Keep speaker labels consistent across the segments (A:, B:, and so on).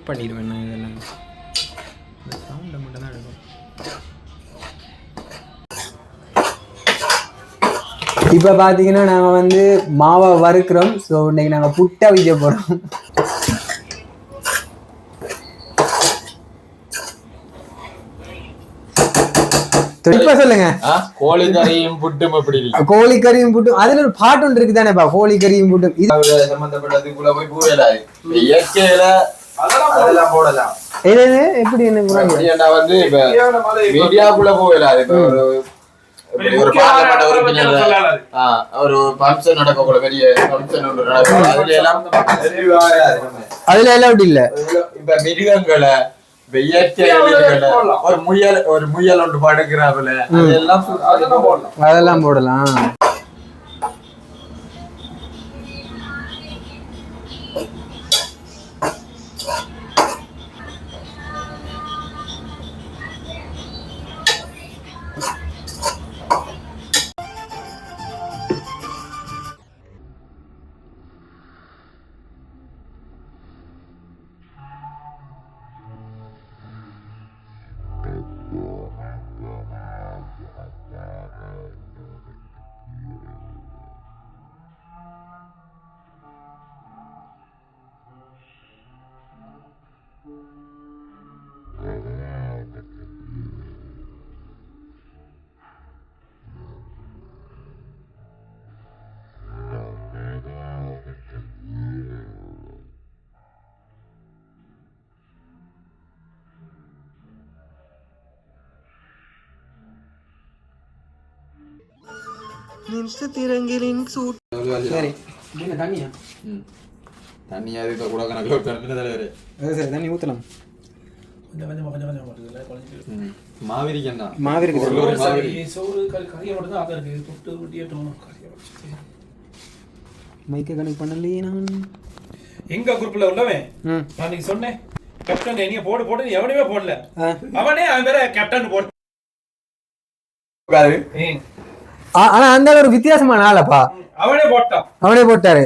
A: பண்ணிடுவேன் நான் இதெல்லாம். இந்த சவுண்டை மட்டும் தான் எடுக்கும். இப்போ பார்த்தீங்கன்னா நாங்கள் வந்து மாவை வறுக்கிறோம். ஸோ இன்னைக்கு நாங்கள் புட்டை வைக்க போகிறோம். இப்ப சொல்லுங்க.
B: கோழிக்கறியும் புட்டும் எப்படி இருக்கு?
A: கோழிக்கறியும் புட்டும் அதுல ஒரு பாட்டு ஒன்று இருக்கு தானேப்பா, கோழிக்கறியும் புட்டும். இது
B: சம்பந்தப்பட்டதுக்குள்ள போய் போயிடாது. இயற்கையில அதெல்லாம் போடலாம்.
A: எப்படி என்ன
B: வந்து மீடியாக்குள்ள போயிடாது. இப்ப ஒரு பார்லமெண்ட் உறுப்பினர் ஒரு ஃபங்க்ஷன் நடக்கக்கூட பெரிய ஃபங்க்ஷன் ஒன்று நடக்கும்.
A: அதுல எல்லாம் அப்படி இல்ல.
B: இப்ப மிருகங்களை ஒரு முயல் ஒன்று படுக்கிறாப்புல
A: அதெல்லாம் போடலாம். நிமிஷத்திரங்களின் சூட். சரி தண்ணியா
B: தண்ணியா இருக்க கூட கணக்கில்
A: சரி தண்ணி ஊற்றலாம்.
B: மாவிரிக்கண்ணா
A: மைக்க கனெக்ட் பண்ணலையே நான்.
C: எங்க குரூப்ல உள்ளவன் நான் நீங்க சொன்னேன் கேப்டன் நீங்க போடு போடு எவனையுமே போடல. அவனே அவன் வேற கேப்டன் போட்டு.
A: ஆனா அந்த ஒரு வித்தியாசமான ஆளப்பா.
C: அவனே
A: போட்டாரு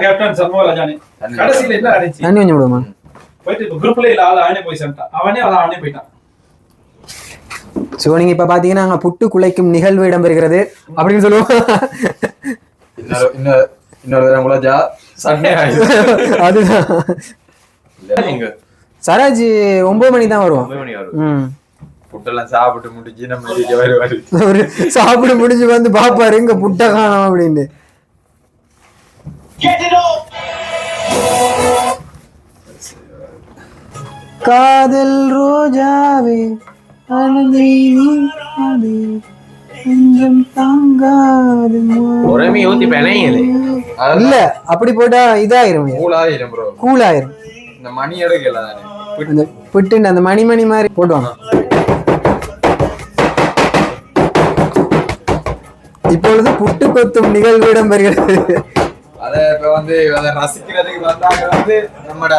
C: கேப்டன் சண்முகராஜானே. கடைசில என்ன ஆச்சு?
A: தண்ணி கொஞ்சம் விடுமா
C: போயிட்டு குரூப்ல இல்ல ஆள அவனே போய் சென்றான். அவனே போயிட்டான்.
A: சோ நீங்க இப்ப பாத்தீங்கன்னா அங்க புட்டு குலைக்கும் நிகழ்வு இடம்பெறுகிறது அப்படின்னு சொல்லுவோம். அதுதான் சராஜ் 9 மணி தான் வருவோம்.
B: புட்டெல்லாம் சாப்பிட்டு முடிஞ்சு நம்ம
A: சாப்பிட்டு முடிஞ்சு வந்து பாப்பாரு இங்க புட்டை காணோம் அப்படின்னு. காதல் ரோஜாவே இல்ல அப்படி போட்டா இதாயிரும், கூலாயிரும்.
B: இந்த மணி எடுக்கல
A: புட்டு அந்த மணி மாதிரி போடுவாங்க. இப்பொழுது புட்டு கொத்தும் நிகழ்வு இடம்பெறுகிறது.
B: அத இப்ப வந்து ரசிக்கிறதுக்கு வந்தாங்க வந்து நம்மட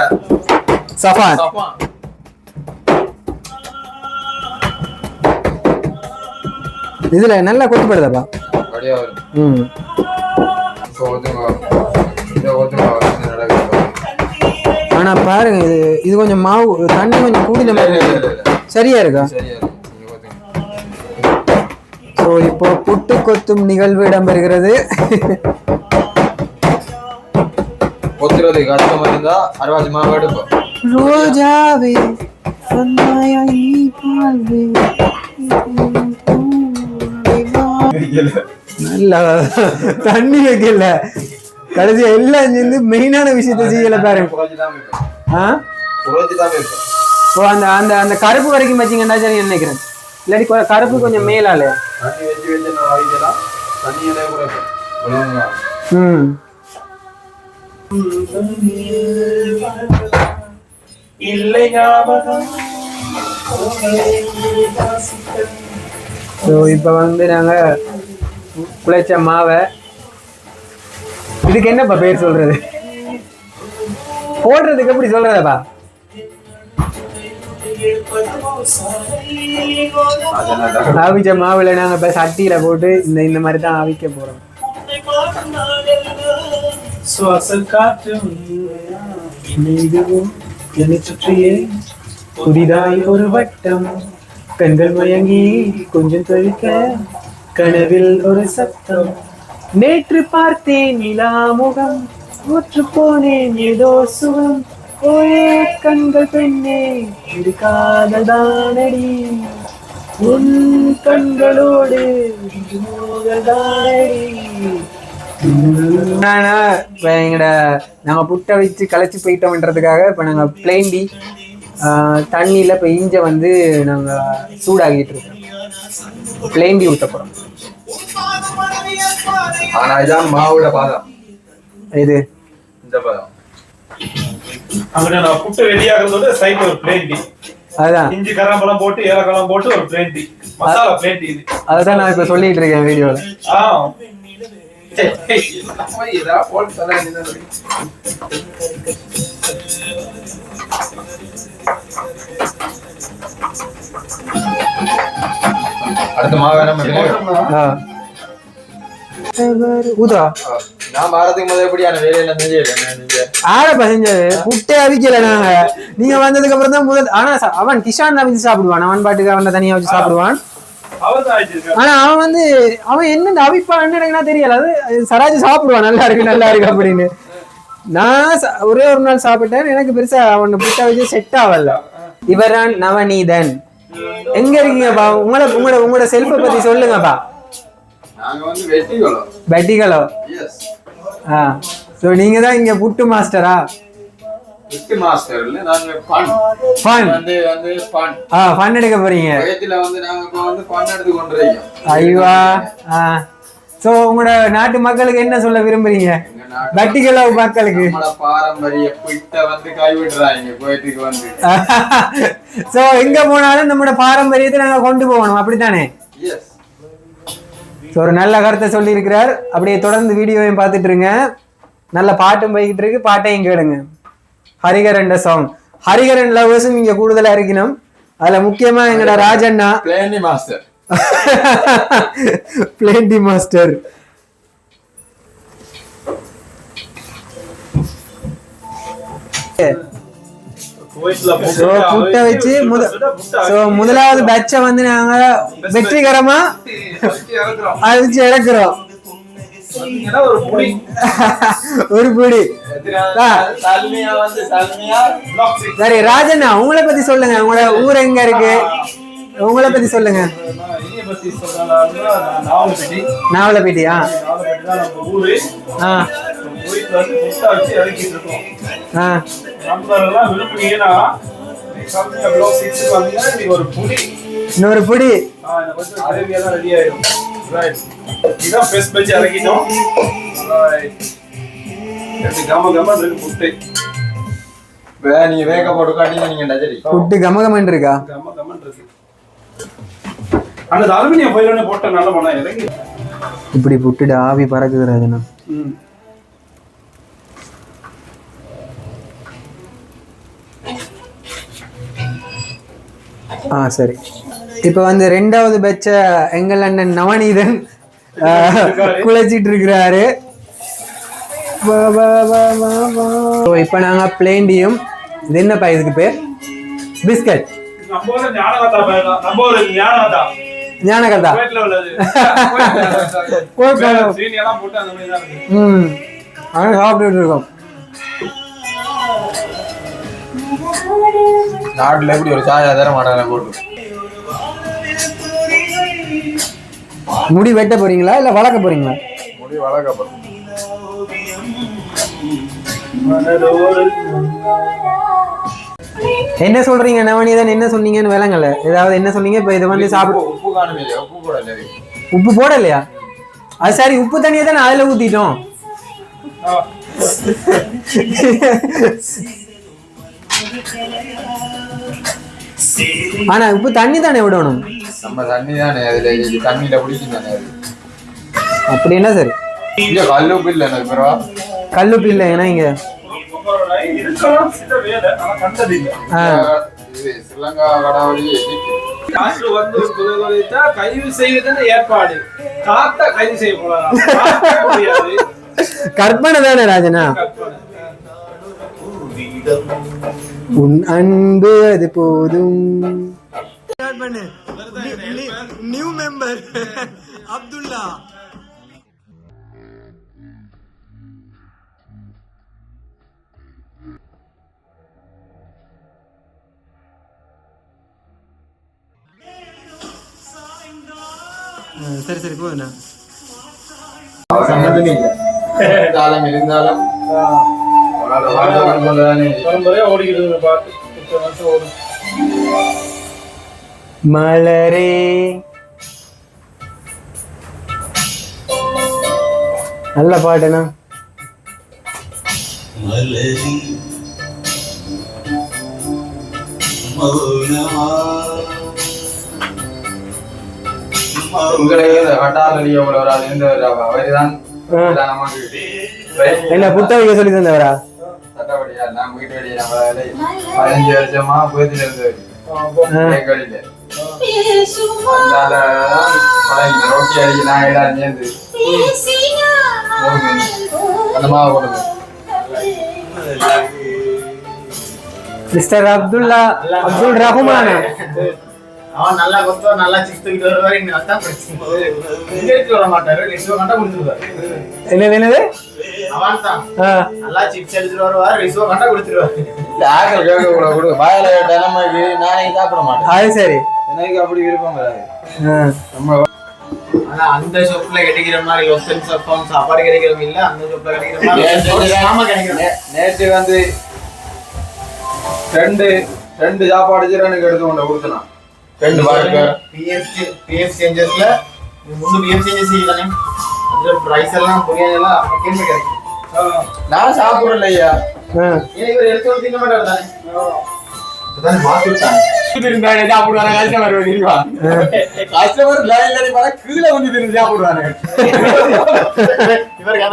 A: சஃபான். இதுல நல்லா கொத்துப்படுதாப்பா. ஆனா பாருங்க இது கொஞ்சம் மாவு தண்ணி கொஞ்சம் கூடின மாதிரி சரியா இருக்கா? ஸோ இப்போ புட்டு கொத்தும் நிகழ்வு இடம்பெறுகிறது. ரோஜாவே நல்ல தண்ணி வைக்கல, கடைசியா எல்லாம் சேர்ந்து மெயினான விஷயத்த செய்யல பாருங்க. அந்த அந்த அந்த கருப்பு வரைக்கும் வச்சிங்கன்னா சரி நினைக்கிறேன். இல்லாட்டி கருப்பு கொஞ்சம் மேலால இப்ப வந்து நாங்க குழைச்ச மாவை இதுக்கு என்னப்பா பேர் சொல்றது, போடுறதுக்கு எப்படி சொல்றதப்பா? அவிச்ச மாவுல நாங்க இப்ப சட்டியில போட்டு இந்த மாதிரி தான் அவிக்க போறோம். என்னை சுற்றியே புதிதாய் ஒரு வட்டம், கண்கள் மயங்கி கொஞ்சம் தொழிக்க, கனவில் ஒரு சத்தம். நேற்று பார்த்தேன் நிலா முகம், ஊற்று போனேன் ஏதோ சுகம். ஓயே கண்கள் பெண்ணே, இது காதல் தானடி, உன் கண்களோடு மோதல் தானடி. நாங்க புட்டை வச்சு களைச்சி போயிட்டோம்ன்றதுக்காக இப்ப நாங்க பிளெயின் டீ தண்ணியில இப்ப இஞ்ச வந்து நாங்க சூடாகிட்டு இருக்கோம். பிளெயின் டீ ஊத்த போறோம்.
B: ஆனா இதான் மாவுல பாதம்,
A: இது
B: இந்த பாதம்
C: அங்க நான் புட்டு ரெடி ஆகுறதோட சைடுல ஒரு பிளேன் டீ,
A: அதுதான்
C: இஞ்சி கராம்பழம் போட்டு ஏலக்காய் போட்டு ஒரு plane tea, masala plane tea. இது
A: அதுதான் நான் இப்ப சொல்லிட்டு இருக்கேன் வீடியோல.
B: அடுத்த மாவை நம்ம
A: ஊதா
B: நான் வாரத்துக்கு முதல் எப்படியான வேலையில செஞ்சு
A: ஆடப்பா செஞ்சது புட்டே அவிக்கல நாங்க. நீங்க வந்ததுக்கு அப்புறம் தான் முதல். ஆனா அவன் கிஷான் தான் வச்சு சாப்பிடுவான், அவன் பாட்டுக்கு அவன் தனியா வச்சு சாப்பிடுவான். ஆனா அவன் வந்து அவன் என்ன அவிப்பான்னு எனக்கு தெரியல. அது சராஜ் சாப்பிடுவான் நல்லா இருக்கு அப்படின்னு. நான் ஒரே ஒரு நாள் சாப்பிட்டேன், எனக்கு பெருசா அவன் புட்டை வச்சு செட் ஆகல. இவரான் நவநீதன். எங்க இருக்கீங்கப்பா? உங்களோட செல்ஃபை பத்தி சொல்லுங்கப்பா.
B: நாங்க வந்து வெட்டிகளோ
A: வெட்டிகளோ.
B: எஸ்.
A: சோ நீங்க தான் இங்க புட்டு மாஸ்டரா?
B: புட்டு மாஸ்டர் இல்ல, நாங்க
A: ஃபன் ஃபன் எடுக்க போறீங்க.
B: வயத்துல வந்து நாங்க இப்ப வந்து ஃபன் எடுத்து கொண்டிருக்கோம்.
A: ஐயா. சோ உங்களோட நாட்டு மக்களுக்கு என்ன சொல்ல விரும்புறீங்க? வெட்டிகளோ மக்களுக்கு
B: நம்மளோட பாரம்பரிய புட்டை வந்து கைவிடுறாங்க கோயத்துக்கு வந்து.
A: சோ எங்க போனாலும் நம்மளோட பாரம்பரியத்தை நாங்க கொண்டு போகணும், அப்படித்தானே?
B: எஸ்.
A: ஒரு நல்ல கருத்தை சொல்லி இருக்கிறார். அப்படியே தொடர்ந்து வீடியோவையும் பார்த்துட்டு இருங்க. நல்ல பாட்டும் போய்கிட்டு இருக்கு, பாட்டையும் கேளுங்க. ஹரிகரன் சாங். ஹரிகரன் லவர்ஸும் இங்க கூடுதலா இருக்கணும். அதுல முக்கியமா எங்கட Rajanna
B: plain master.
A: Plain master. புட்டை வச்சு முதலாவது பேட்சை வந்து நாங்க வெற்றிகரமா அழிச்சு இறக்குறோம். ஒரு புடி. சரி ராஜண்ணா, உங்களை பத்தி சொல்லுங்க. உங்களோட ஊர் எங்க இருக்கு? உங்களை பத்தி சொல்லுங்க. நாவலப்பேட்டியா? இன்னொரு புடி. புட்டு கமகமன் இருக்கா? இப்படி புட்டுடு ஆவி பறக்குது ராஜனா. சரி, இப்ப வந்து ரெண்டாவது பேட்ச எங்கள் அண்ணன் நவநீதன் குழைச்சிட்டு இருக்கிறாரு. இப்ப நாங்க பிளேண்டியும், இது என்னப்பா இதுக்கு பேர்? பிஸ்கட். ஞானகதா. சாப்பிட்டு இருக்கோம்.
B: நாட்டுல எப்படி ஒரு சாயா தர மாட்டாங்க போட்டு.
A: முடி வெட்ட போறீங்களா இல்ல வளர்க்க போறீங்களா?
B: முடி வளர்க்க போறோம்.
A: என்ன சொல்றீங்க நவநீதன்? என்ன சொன்னீங்கன்னு விளங்கல. ஏதாவது என்ன சொன்னீங்க? இப்ப இது வந்து சாப்பிடு.
B: உப்பு காணுமே, உப்பு போடல.
A: உப்பு போடலையா? அது சரி, உப்பு தண்ணியை தானே அதுல ஊத்திட்டோம். ஆனா உப்பு தண்ணி தானே விடணும்.
B: நம்ம தண்ணி தானே அதுல, தண்ணியில பிடிக்கும் தானே அது.
A: அப்படி என்ன சரி.
B: இங்க கல்லுப்பு இல்ல,
A: கல்லுப்பு இல்ல. ஏன்னா இங்க
B: ஸ்ரீலங்கா கடவுளி
C: கைது செய்வதற்கு ஏற்பாடு. காத்த கைது செய்ய
A: கற்பனை தானே ராஜனா. உன் அன்பு அது போதும். New member Abdullah. சரி சரி போதுண்ணா.
B: இருந்தாலும்
A: மலரே நல்ல பாட்டுண்ணா. என்ன புத்தகம் சொல்லி தந்தவரா?
B: 15 வருஷமா போயிட்டு இருந்தது.
A: மிஸ்டர் அப்துல்லா அப்துல் ரஹ்மான்
D: அவன் நல்லா கொத்தோ நல்லா சிப்ஸ் தூக்கிட்டு வருவாரு. இங்க அதான் பிரச்சனை. வர மாட்டாரு. ரிஸ்வோ கண்டா கொடுத்துருவாரு.
A: என்னது
D: அவன் தான் நல்லா சிப்ஸ் எடுத்துட்டு வருவாரு. ரிஸ்வோ கண்டா கொடுத்துருவாரு.
B: வாயில நிலைமைக்கு நானே சாப்பிட மாட்டேன்.
A: அது சரி.
B: எனக்கு அப்படி விருப்பம் வராது.
D: ஆனா அந்த ஷாப்ல கிடைக்கிற மாதிரி லோசன் சப்பான் சாப்பாடு கிடைக்கிறவங்க இல்ல. அந்த ஷாப்ல கிடைக்கிற மாதிரி நாம கிடைக்கிறோம்.
B: நேற்று வந்து ரெண்டு சாப்பாடு எனக்கு எடுத்து கொண்டு கொடுத்தலாம். 2 பாட்டுக்கு
D: பிஎஃப் சேஞ்சஸ்ல முன்னு பிஎஃப் சேஞ்சஸ் தானே. அதுல பிரைஸ் எல்லாம் புரியாத எல்லாம் கேள்வி கிடைக்கும்.
B: நான் சாப்பிடல ஐயா.
D: இவர் எடுத்து வந்து திங்க மாட்டாரு தானே. அதான் மாத்திட்டாங்க.
B: இருந்தானே சாப்பிடுவாங்க. கஸ்டமர் வருவா. கஸ்டமர் லைன்ல நிப்பா கீழ வந்து தின்னு சாப்பிடுவாங்க.
D: இவருக்கு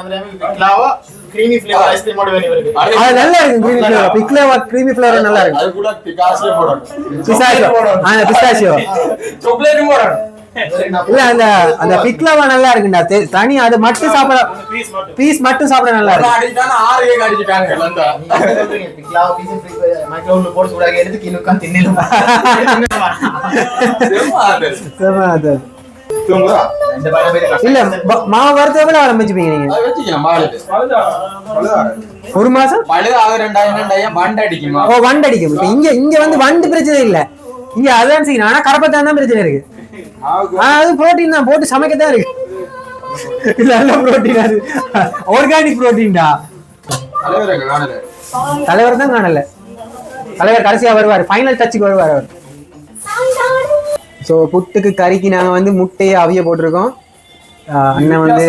D: அந்த பிக்லாவா கிரீமி ஃப்ளேவர் ஐஸ்கிரீம் ஓட வேணும் இவருக்கு.
A: அது நல்லா இருக்கு. கிரீமி ஃப்ளேவர் பிக்லாவா கிரீமி ஃப்ளேவர் நல்லா இருக்கு.
B: அது கூட பிகாசியோ போடணும்.
A: பிஸ்டாச்சியோ
B: சாக்லேட் போடணும்.
A: இல்ல அந்த பிக்லாவா நல்லா இருக்குடா. தனி அது மட்டும் சாப்பிட பீஸ் மட்டும் சாப்பிட நல்லா இருக்கு.
B: அடிச்சானா 6 கேக் அடிச்சிட்டாங்க லந்தா.
D: பிக்லாவா பீஸ் மைக்ரோவேவ்ல போட்டு சூடாக எடுத்து கினுக்கா தின்னலாம்.
A: அது
B: தூங்குறா.
A: இல்ல மாவு வரது எவ்வளவு ஆரம்பிச்சுப்பீங்க நீங்க?
B: அது வெச்சிக்கலாம் மாவுல.
A: ஒரு மாசம்
B: பழுது ஆக 2000 வண்டு அடிக்குமா?
A: ஓ வண்டு அடிக்கும். இப்ப இங்க வந்து வண்டு பிரச்சனை இல்ல. இங்க அதான் செய்யணும். ஆனா கரப்பத்தான் தான் பிரச்சனை இருக்கு. அது புரோட்டீன் தான் போட்டு சமைக்கத்தான் இருக்கு. நல்ல புரோட்டீன். அது ஆர்கானிக் புரோட்டீன்டா. தலைவர் தான் காணல. தலைவர் கடைசியா வருவார். ஃபைனல் டச்சுக்கு வருவார் அவர். ஸோ புட்டுக்கு கறிக்கு நாங்க வந்து முட்டையை அவிய போட்டிருக்கோம். அண்ணன் வந்து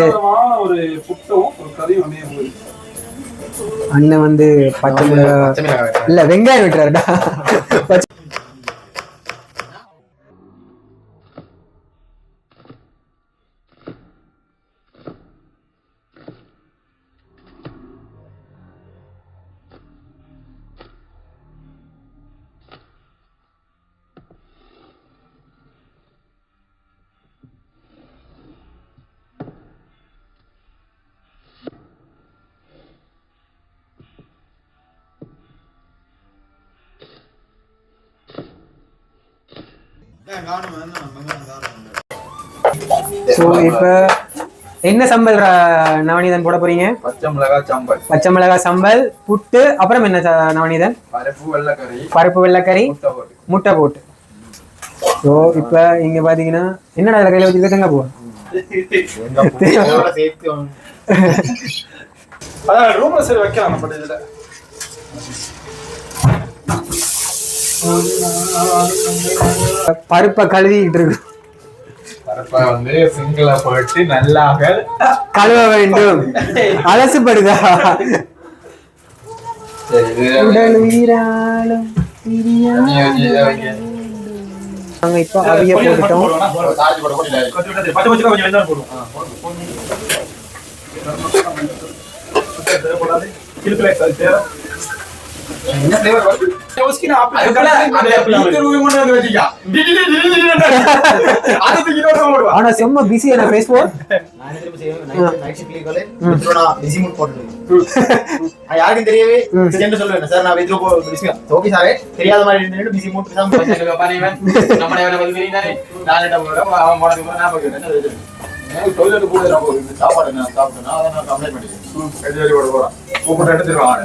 A: அண்ணன் வந்து பச்சை மிளகாய் இல்ல வெங்காயம் விட்டுறாருடா. ஸோ இப்போ என்ன சம்பல் நவநீதன் போட போறீங்க? பச்சை மிளகாய் சம்பல் புட்டு. அப்புறம் என்ன நவநீதன்? பருப்பு வெள்ளைக்கறி முட்டை போட்டு. ஸோ இப்போ இங்க பாத்தீங்கன்னா என்னடா கையில வச்சுக்க தேங்காய் பூ. பருப்பை கழுவிட்டு இருக்கு.
B: பருப்பை வந்து சிங்கிள போட்டு நல்லா
A: கழுவ வேண்டும். அலசுப்படுதா? உடல் உயிராலும் நாங்க இப்ப அவிய போட்டுட்டோம். ஆனா செம்ம பிஸி. என்ன பேசுவோம்.
D: யாருக்கும் தெரியவே சென்று சொல்லுவேன் சார் நான் வீட்டுல ஓகே சாரே தெரியாத மாதிரி இருந்து பிசி மூட்டு தான் நம்ம அவன் போனதுக்கு நான் போகிறேன் டொய்லெட் கூட சாப்பாடு நான் சாப்பிட்டேன் நான் கம்ப்ளைண்ட் பண்ணிட்டேன் போறேன் கூப்பிட்டு எடுத்துருவாங்க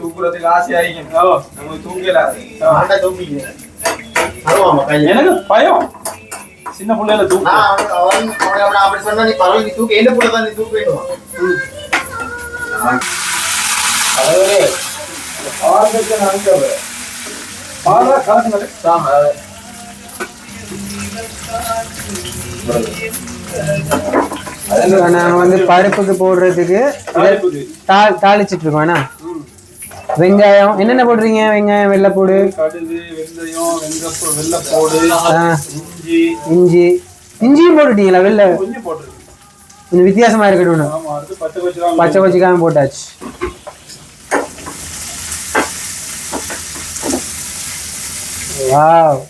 D: தூக்குறதுக்கு ஆசையாயிருக்கும் நமக்கு தூங்கல
C: எனக்கு பயம் சின்ன பிள்ளைல தூக்கு
D: அப்படி சொன்னா நீ பரவாயில்ல நீ தூக்கு என்ன போலதான் நீ தூக்க வேண்டுமா
A: நாங்க வந்து பருப்புக்கு போடுறதுக்கு தாளிச்சிட்டு இருக்கோம். வெங்காயம் என்னென்ன போடுறீங்க? வெங்காயம், வெள்ளைப்பூடு,
C: கடுகு, வெந்தயம், வெள்ளைப்பூடு,
A: இஞ்சி. இஞ்சியும் போட்டுட்டீங்களா? வெள்ளை கொஞ்சம் வித்தியாசமா இருக்கட்டும். பச்சை கொச்சிக்காம போட்டாச்சு. வாவ்,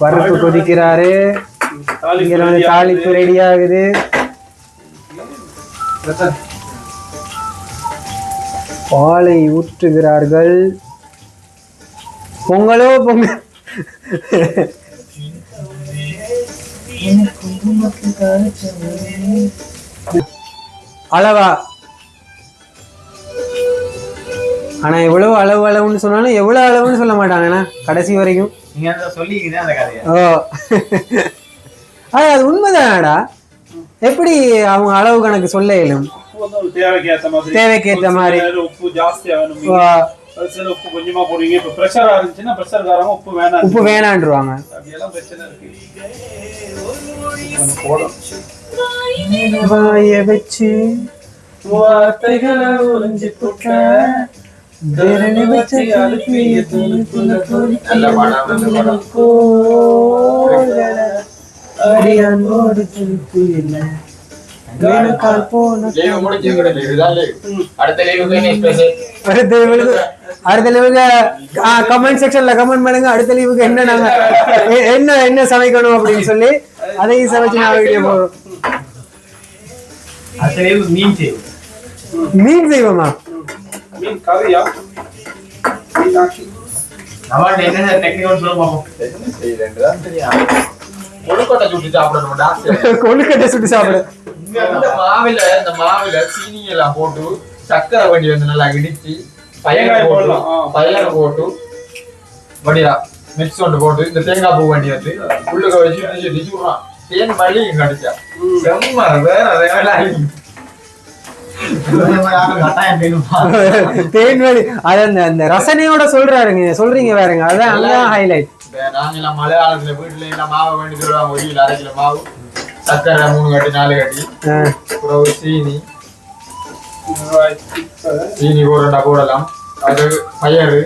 A: பருப்பு கொதிக்கிறாரு. இங்க வந்து தாளிப்பு ரெடி ஆகுது. பாலை ஊற்றுகிறார்கள். பொங்கலோ பொங்கல். அளவா? ஆனா எவ்வளவு அளவுன்னு சொன்னாலும் எவ்வளவு அளவுன்னு சொல்ல மாட்டாங்கண்ணா கடைசி வரைக்கும். அது உண்மைதானடா. எப்படி அவங்க அளவு கணக்கு சொல்ல இயலும்? தேவைக்கேற்ற மாதிரி
C: உப்பு ஜாஸ்தியா வேணும், உப்பு கொஞ்சமா போடுவீங்க. இப்ப பிரஷரா இருந்துச்சுன்னா பிரஷர்காரங்க உப்பு
A: வேணான்றுவாங்க.
C: அப்படியெல்லாம் பிரச்சனை இருக்கு.
A: வாய வச்சு வார்த்தைகளை உறிஞ்சி போட்ட அடியானோடு திருப்பு இல்லை. அடுத்த லீவுக்கு கமெண்ட் செக்ஷன்ல கமெண்ட் பண்ணுங்க. அடுத்த லீவுக்கு என்ன நாங்க என்ன சமைக்கணும் அப்படின்னு சொல்லி அதையும் சமைச்சு நான் வீடியோ போடுறோம். மீன் செய்வோமா? கொழுக்கட்டை சுட்டு சாப்பிட
B: இந்த மாவுல சீனி எல்லாம் போட்டு சக்கரை வண்டி வந்து நல்லா இடிச்சு பயங்கர போட்டு வடியா மிக்ஸ் ஒன்று போட்டு இந்த தேங்காய் பூ வண்டி வந்து உள்ளுக்க வச்சு விடுறான். தேன் வழி கடிச்சா செம்ம வேற
A: தேன்வழி. அது அந்த ரசனையோட சொல்றீங்க வேறங்க. அதான் அங்கதான் ஹைலைட்.
B: நாங்க மலையாளத்துல வீட்டுல எல்லாம் மாவை வேண்டி சொல்லுவாங்க. ஒரு கிலோ 1/2 கிலோ மாவு, சக்கரை 3 கட்டி 4 கட்டி, அப்புறம் சீனி போடலாம். அது பயறு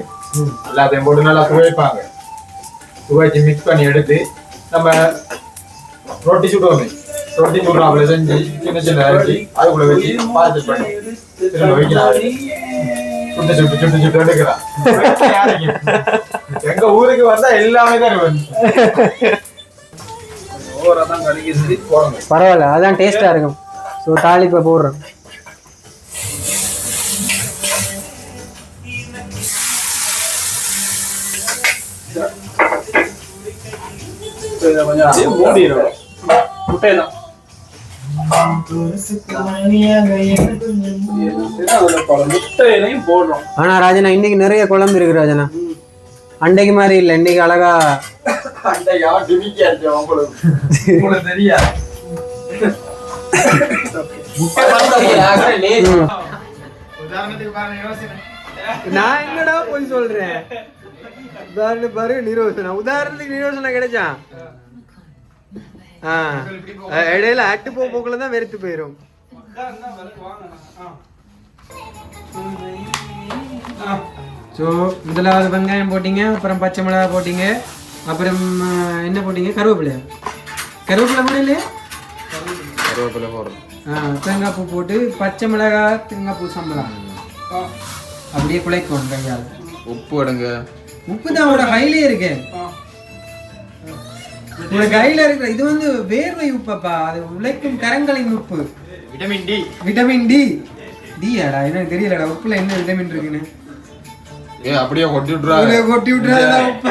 B: எல்லாத்தையும் போட்டு நல்லா துவைப்பாங்க. துவைச்சு மிக்ஸ் பண்ணி எடுத்து நம்ம ரொட்டி சுடுவோமே, ரொட்டி சுடுறாப்புல செஞ்சு சின்ன சின்ன அரிசி அதுக்குள்ள வச்சு பாத்து பண்ணி வைக்கிறாங்க. சுட்டு எடுக்கிறான். எங்க ஊருக்கு வந்தா எல்லாமே தான்
A: பரவாயில்ல, அதான் டேஸ்டா இருக்கும். ஸோ தாளிப்பை போடுறோம். ஆனா ராஜனா இன்னைக்கு நிறைய குழம்பு இருக்கு ராஜனா. அன்றைக்கு மாதிரி இல்ல, இன்னைக்கு அழகா நான் என்னடா போய் சொல்றேன். உதாரணத்துக்கு நிரோசனா கிடைச்சா இடையில அட்டு போக்குள்ள தான் வெறுத்து போயிரும். ஸோ முதலாவது வெங்காயம் போட்டீங்க, அப்புறம் பச்சை மிளகாய் போட்டீங்க, அப்புறம் என்ன போட்டீங்க? கருவேப்பிலை போட இல்லையா? கருவேப்பிலை போடுறோம். தேங்காய் பூ போட்டு பச்சை மிளகாய் தேங்காய் பூ சம்பளம் அப்படியே குழைக்கணும் கையால்.
B: உப்பு எடுங்க.
A: உப்பு தான் உங்களோட கையிலே இருக்கு. உங்களோட கையில இருக்கிற இது வந்து வேர்வை உப்பப்பா, அது உழைக்கும் கரங்களின் உப்பு.
D: Vitamin D.
A: Vitamin D. டியாடா எனக்கு தெரியலடா உப்புல என்ன விட்டமின் இருக்குன்னு.
B: அப்படியே கொட்டி விட்டுறாங்க.
A: கொட்டி விட்டுறாங்க உப்ப.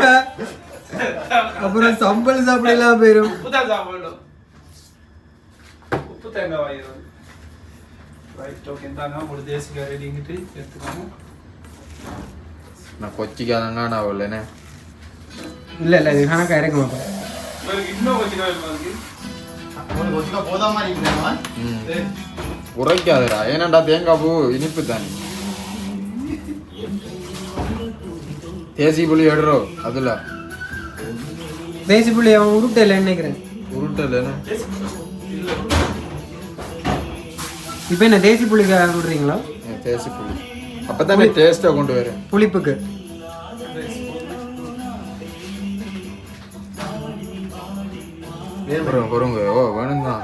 A: அப்புறம் சம்பல் சாப்பிடலாம் போயிடும்.
C: உப்பு தான் சாப்பிடணும். உப்பு தேங்காய் வாயிரும். ரைட் ஓகே தாங்க ஒரு தேசிக்காய் ரெடிங்கிட்டு எடுத்துக்கோங்க.
B: நான் கொச்சிக்காதங்க நான் வரலனே.
A: இல்ல இல்ல இது கணக்கா இறக்குமாப்பா.
C: இன்னும் கொச்சிக்காய் இருக்கு.
D: ஒரு கொச்சிக்காய் போதா மாதிரி இருக்குமா?
B: உரைக்காதடா. ஏனண்டா தேங்காய் பூ இனிப்பு தானே. தேசி புளி எடுறோ அதுல.
A: தேசி புளி அவன் உருட்டல நினைக்கிறேன்.
B: உருட்டலன்னு.
A: இப்போ என்ன தேசி புளிக்காக விடுறீங்களா?
B: தேசி புளி. அப்பதானே டேஸ்டா கொண்டு வரேன்.
A: புளிப்புக்கு.
B: பொறுங்க. ஓ வேணும் தான்.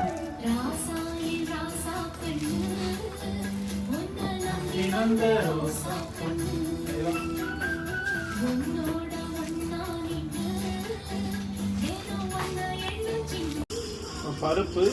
C: பருப்பு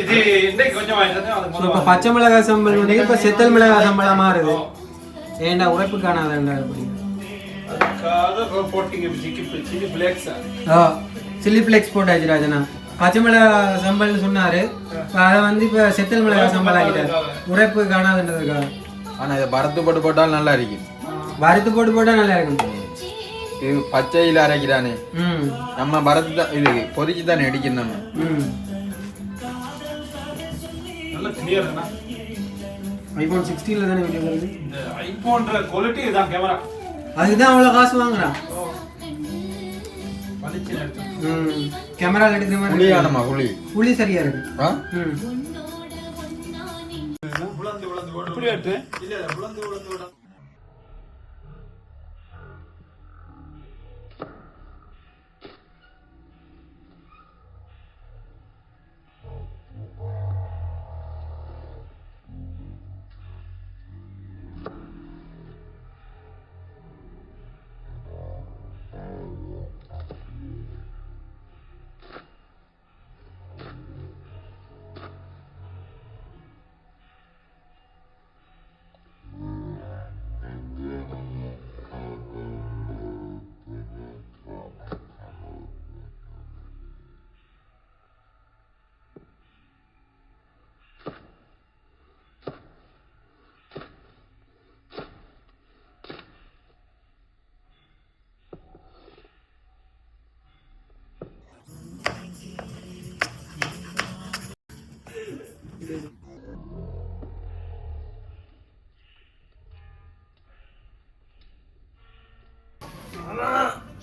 C: இது இன்னைக்கு கொஞ்சம் வாங்கிட்டேன். அது
A: இப்போ பச்சை மிளகாய் சம்பல் வந்து இப்போ செத்தல் மிளகாய் சம்பளா மாறுது. ஏண்டா உழைப்பு காணாதேண்டா அப்படி.
C: அதுக்காக போட்டிங்க சில்லி ஃப்ளேக்ஸ்.
A: சில்லி ஃப்ளேக்ஸ் போட்டாச்சு ராஜனா. பச்சை மிளகாய் சம்பல்னு சொன்னாரு. அதை வந்து இப்போ செத்தல் மிளகாய் சம்பல் ஆக்கிட்டாரு. உழைப்பு காணாதுன்றதுக்காக.
B: ஆனா இதை வறுத்து போட்டு போட்டாலும் நல்லா இருக்கும்.
A: வறுத்து போட்டு போட்டா நல்லா இருக்கும்.
B: இது பச்சையில அரைக்கிறானே. நம்ம வறுத்து தான் இது பொரிச்சு தானே அடிக்கணும் நம்ம.
C: நல்ல கிளியர்னா.
A: ஐபோன் 16ல தானே வீடியோ வருது.
C: இந்த ஐபோன்ற குவாலிட்டி இதான் கேமரா.
A: அதுதான் அவ்வளவு காசு வாங்குறான்.
C: வலிச்சு எடுத்து.
A: கேமரால எடுக்கிற மாதிரி
B: புளியானமா புளி.
A: புளி சரியா இருக்கு.
C: புலந்து புலந்து ஓடு. இப்படி எடுத்து. இல்ல இல்ல புலந்து புலந்து ஓடு.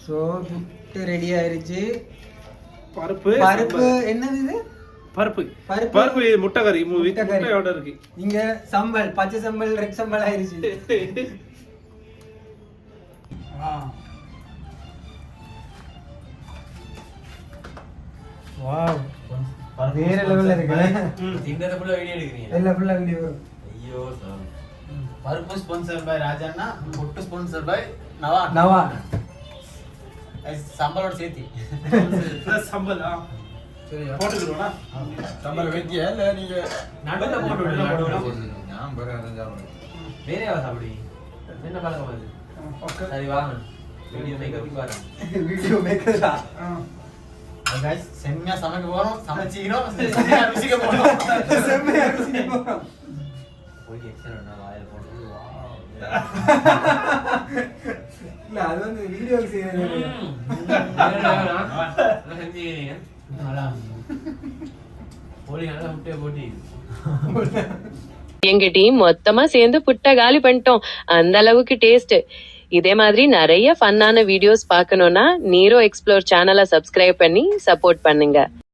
A: சோ புட்டு ரெடி ஆயிருச்சு.
C: பருப்பு
A: பருப்பு என்னது இது?
C: பருப்பு
A: பருப்பு
C: பருப்பு முட்டை கறி முட்டையோட இருக்கு.
A: இங்க சம்பல் பச்சை சம்பல் ரெட் சம்பல் ஆயிருச்சு. வாவ் வேற லெவல்ல இருக்கு.
D: இந்த ஃபுல்லா வீடியோ எடுக்கறீங்க.
A: எல்லாம் ஃபுல்லா வீடியோ.
D: ஐயோ சார். பருப்பு ஸ்பான்சர் பை ராஜண்ணா, பொட்டு ஸ்பான்சர் பை நவா.
A: நவா
D: சம்பளோட சேர்த்தி.
C: சம்பல்
B: சரியா
C: போட்டுக்கிறோம்னா
B: சம்பளம் வெட்டியா இல்ல நீங்க
D: நடுவுல போட்டு விடுங்க.
B: நான் வேற அரேஞ்ச்
D: வேற யாரா சாப்பிடுவீங்க? என்ன பழக்கம் அது?
C: ஓகே
D: சரி வாங்க. வீடியோ மேக்கப் பாருங்க.
A: வீடியோ மேக்கரா.
D: गाइस செம்மையா சமைக்க போறோம். சமைச்சிரோம். செம்மையா ருசிக்க போறோம்.
A: செம்மையா ருசிக்க போறோம்.
D: Okay excellent. நான் வாயில போட்டு வாவ்
A: இல்ல அது வந்து வீடியோக்கு செய்யறது
E: எங்க டீம் மொத்தமா சேர்ந்து புட்டை காலி பண்ணிட்டோம். அந்த அளவுக்கு டேஸ்ட். இதே மாதிரி நிறைய ஃபன்னான வீடியோஸ் பார்க்கணும்னா நீரோ எக்ஸ்ப்ளோர் சேனலை சப்ஸ்கிரைப் பண்ணி சப்போர்ட் பண்ணுங்க.